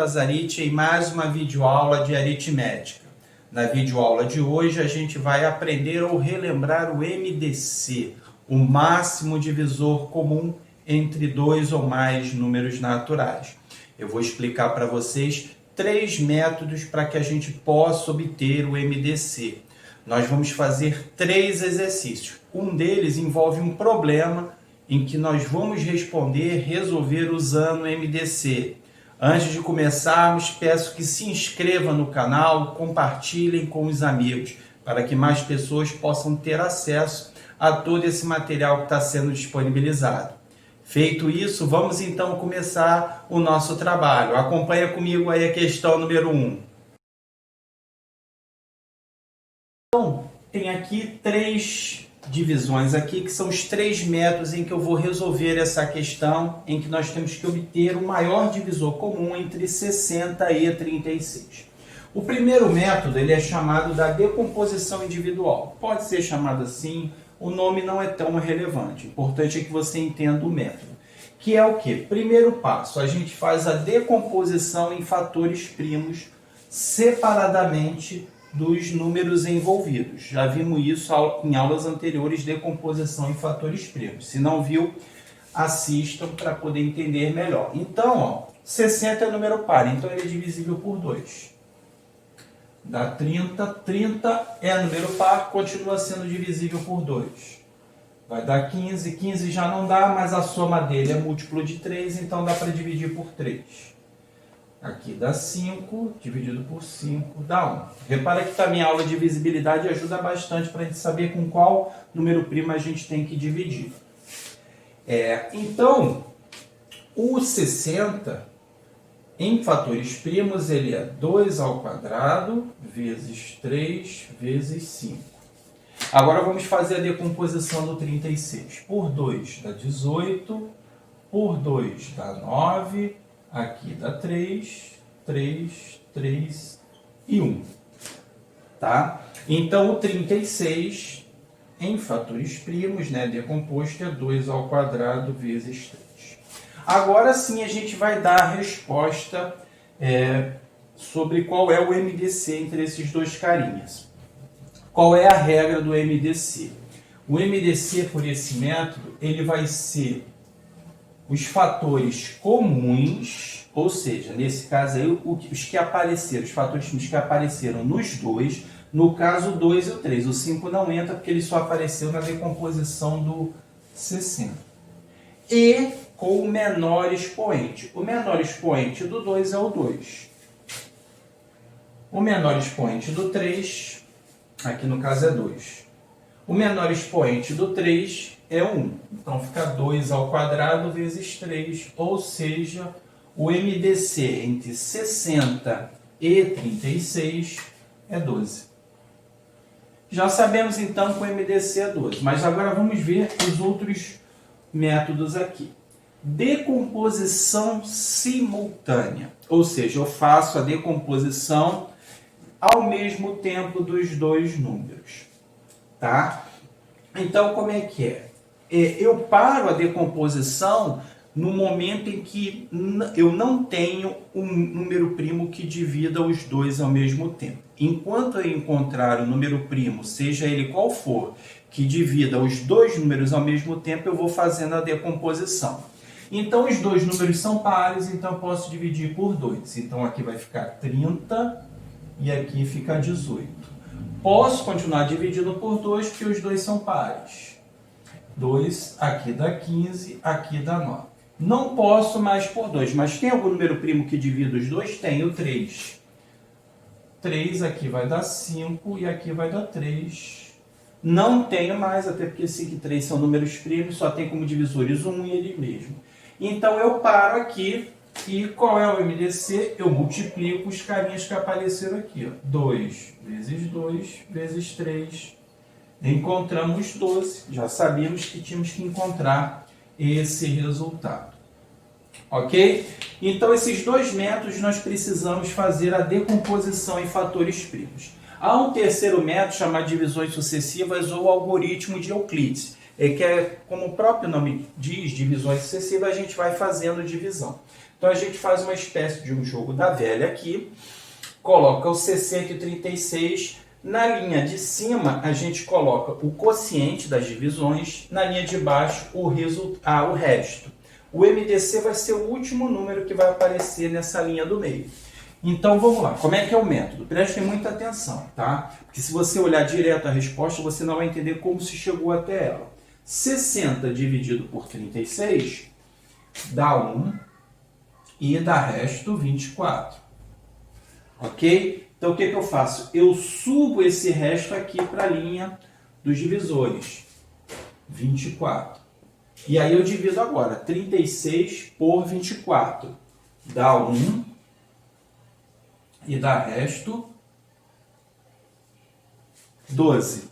Roberto Azariti em mais uma videoaula de aritmética. Na videoaula de hoje a gente vai aprender ou relembrar o MDC, o máximo divisor comum entre dois ou mais números naturais. Eu vou explicar para vocês 3 métodos para que a gente possa obter o MDC. Nós vamos fazer 3 exercícios. Um deles envolve um problema em que nós vamos resolver usando o MDC. Antes de começarmos, peço que se inscrevam no canal, compartilhem com os amigos, para que mais pessoas possam ter acesso a todo esse material que está sendo disponibilizado. Feito isso, vamos então começar o nosso trabalho. Acompanha comigo aí a questão número 1. Então, tem aqui 3 divisões aqui, que são os 3 métodos em que eu vou resolver essa questão, em que nós temos que obter o maior divisor comum entre 60 e 36. O primeiro método ele é chamado da decomposição individual. Pode ser chamado assim, o nome não é tão relevante. O importante é que você entenda o método. Que é o quê? Primeiro passo, a gente faz a decomposição em fatores primos separadamente dos números envolvidos. Já vimos isso em aulas anteriores, decomposição em fatores primos. Se não viu, assistam para poder entender melhor. Então, 60 é número par, então ele é divisível por 2. Dá 30, 30 é número par, continua sendo divisível por 2. Vai dar 15, 15 já não dá, mas a soma dele é múltiplo de 3, então dá para dividir por 3. Aqui dá 5, dividido por 5, dá 1. Repara que também a aula de divisibilidade ajuda bastante para a gente saber com qual número primo a gente tem que dividir. Então, o 60, em fatores primos, ele é 2 ao quadrado vezes 3 vezes 5. Agora vamos fazer a decomposição do 36. Por 2 dá 18, por 2 dá 9, aqui dá 3, 3, 3 e 1. Tá? Então, o 36, em fatores primos, decomposto, é 2 ao quadrado vezes 3. Agora sim a gente vai dar a resposta sobre qual é o MDC entre esses dois carinhas. Qual é a regra do MDC? O MDC, por esse método, ele vai ser os fatores comuns, ou seja, nesse caso aí, os que apareceram, os fatores que apareceram nos dois, no caso o 2 e o 3. O 5 não entra porque ele só apareceu na decomposição do 60. E com o menor expoente. O menor expoente do 2 é o 2. O menor expoente do 3, aqui no caso é 2. O menor expoente do 3 é 1. Então fica 2 ao quadrado vezes 3, ou seja, o MDC entre 60 e 36 é 12. Já sabemos então que o MDC é 12, mas agora vamos ver os outros métodos aqui. Decomposição simultânea, ou seja, eu faço a decomposição ao mesmo tempo dos dois números. Tá? Então, como é que é? Eu paro a decomposição no momento em que eu não tenho um número primo que divida os dois ao mesmo tempo. Enquanto eu encontrar o número primo, seja ele qual for, que divida os dois números ao mesmo tempo, eu vou fazendo a decomposição. Então, os dois números são pares, então eu posso dividir por 2. Então, aqui vai ficar 30 e aqui fica 18. Posso continuar dividindo por 2, porque os dois são pares. 2, aqui dá 15, aqui dá 9. Não posso mais por 2, mas tem algum número primo que divida os dois? Tem, o 3. 3 aqui vai dar 5 e aqui vai dar 3. Não tenho mais, até porque 5 e 3 são números primos, só tem como divisores 1 e ele mesmo. Então eu paro aqui e qual é o MDC? Eu multiplico os carinhas que apareceram aqui. Ó. 2 vezes 2 vezes 3. Encontramos 12. Já sabíamos que tínhamos que encontrar esse resultado. Ok? Então, esses dois métodos nós precisamos fazer a decomposição em fatores primos. Há um terceiro método chamado divisões sucessivas ou algoritmo de Euclides, que é, como o próprio nome diz, divisões sucessivas, a gente vai fazendo divisão. Então a gente faz uma espécie de um jogo da velha aqui, coloca o 60 e 36, na linha de cima a gente coloca o quociente das divisões, na linha de baixo o resto. O MDC vai ser o último número que vai aparecer nessa linha do meio. Então vamos lá, como é que é o método? Prestem muita atenção, tá? Porque se você olhar direto a resposta, você não vai entender como se chegou até ela. 60 dividido por 36 dá 1 e dá resto 24. Ok? Então o que eu faço? Eu subo esse resto aqui para a linha dos divisores. 24. E aí eu divido agora. 36 por 24. Dá 1 e dá resto 12.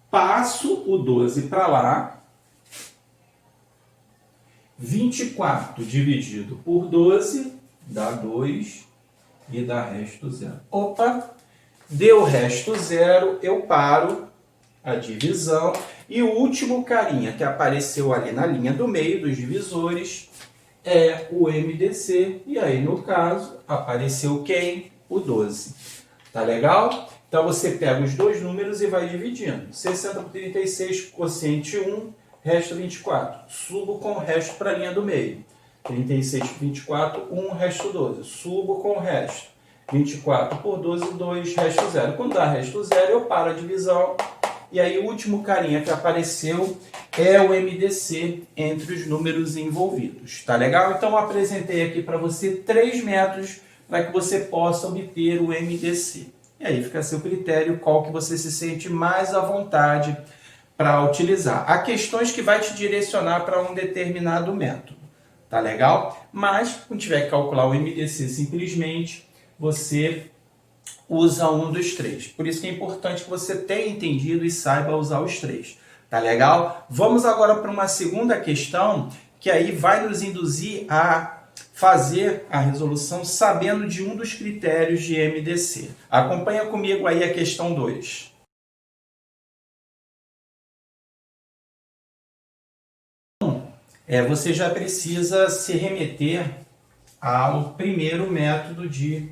Passo o 12 para lá. 24 dividido por 12 dá 2 e dá resto 0. Opa! Deu resto 0, eu paro a divisão. E o último carinha que apareceu ali na linha do meio dos divisores é o MDC. E aí, no caso, apareceu quem? O 12. Tá legal? Então, você pega os dois números e vai dividindo. 60 por 36, quociente 1, resto 24. Subo com o resto para a linha do meio. 36 por 24, 1, resto 12. Subo com o resto. 24 por 12, 2, resto 0. Quando dá resto 0, eu paro a divisão. E aí, o último carinha que apareceu é o MDC entre os números envolvidos. Tá legal? Então, eu apresentei aqui para você 3 métodos para que você possa obter o MDC. E aí fica a seu critério qual que você se sente mais à vontade para utilizar. Há questões que vai te direcionar para um determinado método. Tá legal? Mas, quando tiver que calcular o MDC, simplesmente você usa um dos 3. Por isso que é importante que você tenha entendido e saiba usar os 3. Tá legal? Vamos agora para uma segunda questão, que aí vai nos induzir a fazer a resolução sabendo de um dos critérios de MDC. Acompanha comigo aí a questão 2. Você já precisa se remeter ao primeiro método de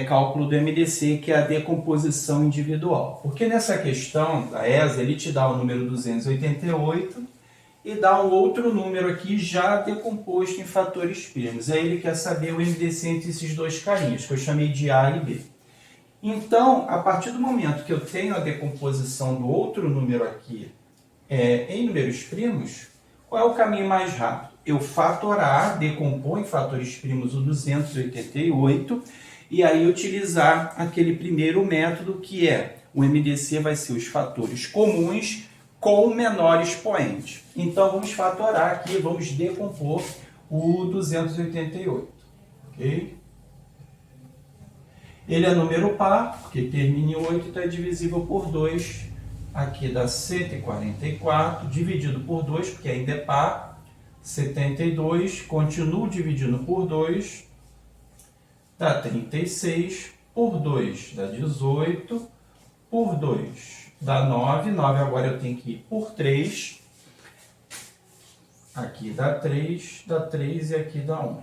cálculo do MDC, que é a decomposição individual. Porque nessa questão da ESA, ele te dá o número 288 e dá um outro número aqui já decomposto em fatores primos. Aí ele quer saber o MDC entre esses dois carinhos, que eu chamei de A e B. Então, a partir do momento que eu tenho a decomposição do outro número aqui em números primos, qual é o caminho mais rápido? Eu fatorar, decompor em fatores primos o 288 e aí utilizar aquele primeiro método que o MDC vai ser os fatores comuns com o menor expoente. Então, vamos fatorar aqui, vamos decompor o 288. Ok? Ele é número par, porque termina em 8, então é divisível por 2. Aqui dá 144, dividido por 2, porque ainda é par. 72, continuo dividindo por 2, dá 36, por 2 dá 18, por 2 dá 9, 9 agora eu tenho que ir por 3, aqui dá 3 e aqui dá 1.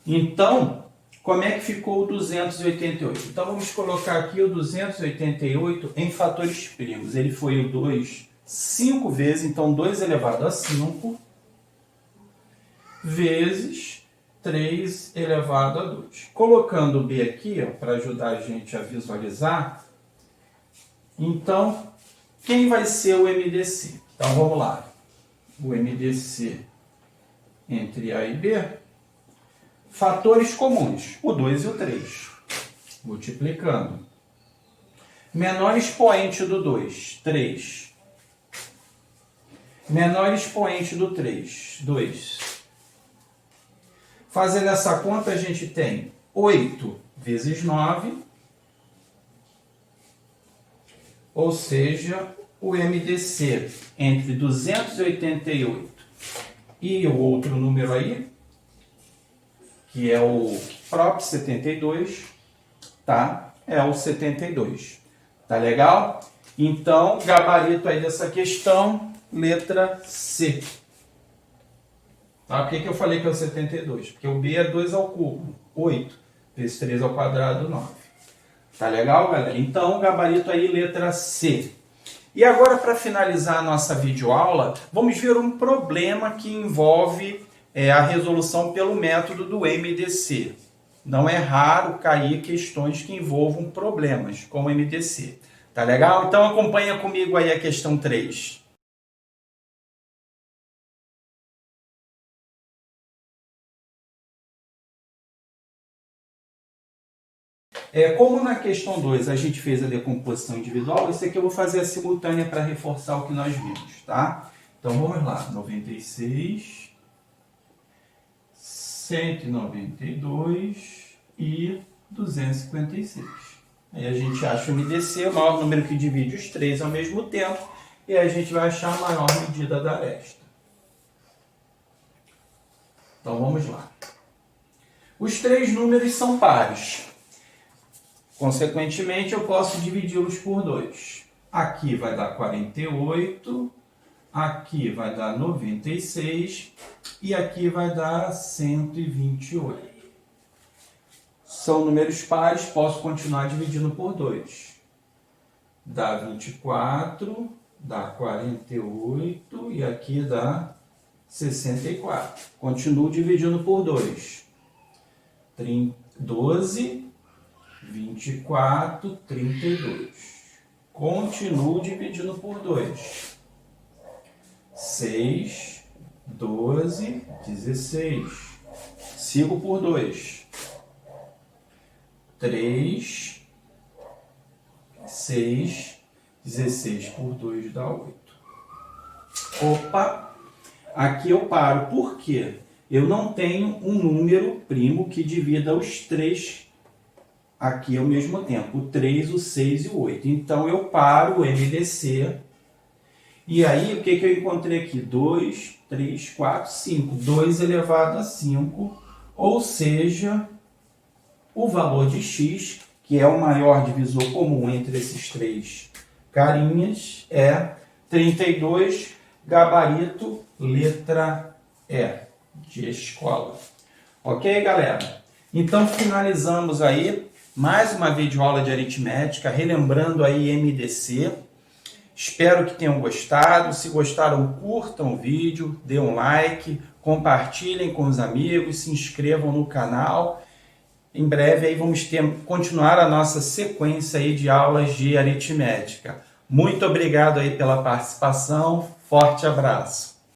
Então, como é que ficou o 288? Então, vamos colocar aqui o 288 em fatores primos. Ele foi o 2 5 vezes, então 2 elevado a 5, vezes 3 elevado a 2. Colocando o B aqui, para ajudar a gente a visualizar, então, quem vai ser o MDC? Então, vamos lá. O MDC entre A e B, fatores comuns, o 2 e o 3. Multiplicando. Menor expoente do 2, 3. Menor expoente do 3, 2. Fazendo essa conta, a gente tem 8 vezes 9, ou seja, o MDC entre 288 e o outro número aí, que é o próprio 72, tá? É o 72. Tá legal? Então, gabarito aí dessa questão, letra C. Tá? Por que eu falei que é o 72? Porque o B é 2 ao cubo, 8, vezes 3 ao quadrado, 9. Tá legal, galera? Então, gabarito aí, letra C. E agora, para finalizar a nossa videoaula, vamos ver um problema que envolve a resolução pelo método do MDC. Não é raro cair questões que envolvam problemas com o MDC. Tá legal? Então, acompanha comigo aí a questão 3. Como na questão 2 a gente fez a decomposição individual, esse aqui eu vou fazer a simultânea para reforçar o que nós vimos, tá? Então vamos lá, 96, 192 e 256. Aí a gente acha o MDC, o maior número que divide os três ao mesmo tempo, e aí a gente vai achar a maior medida da aresta. Então vamos lá. Os três números são pares. Consequentemente, eu posso dividi-los por 2. Aqui vai dar 48, aqui vai dar 96 e aqui vai dar 128. São números pares, posso continuar dividindo por 2. Dá 24, dá 48 e aqui dá 64. Continuo dividindo por 2. 12, 24, 32. Continuo dividindo por 2. 6, 12, 16. Sigo por 2. 3, 6, 16 por 2 dá 8. Opa! Aqui eu paro. Por quê? Eu não tenho um número primo que divida os três aqui ao mesmo tempo, o 3, o 6 e o 8. Então, eu paro o MDC. E aí, o que eu encontrei aqui? 2, 3, 4, 5. 2 elevado a 5, ou seja, o valor de x, que é o maior divisor comum entre esses três carinhas, é 32, gabarito, letra E, de escola. Ok, galera? Então, finalizamos aí mais uma videoaula de aritmética, relembrando aí MDC. Espero que tenham gostado. Se gostaram, curtam o vídeo, dê um like, compartilhem com os amigos, se inscrevam no canal. Em breve aí vamos continuar a nossa sequência aí de aulas de aritmética. Muito obrigado aí pela participação. Forte abraço.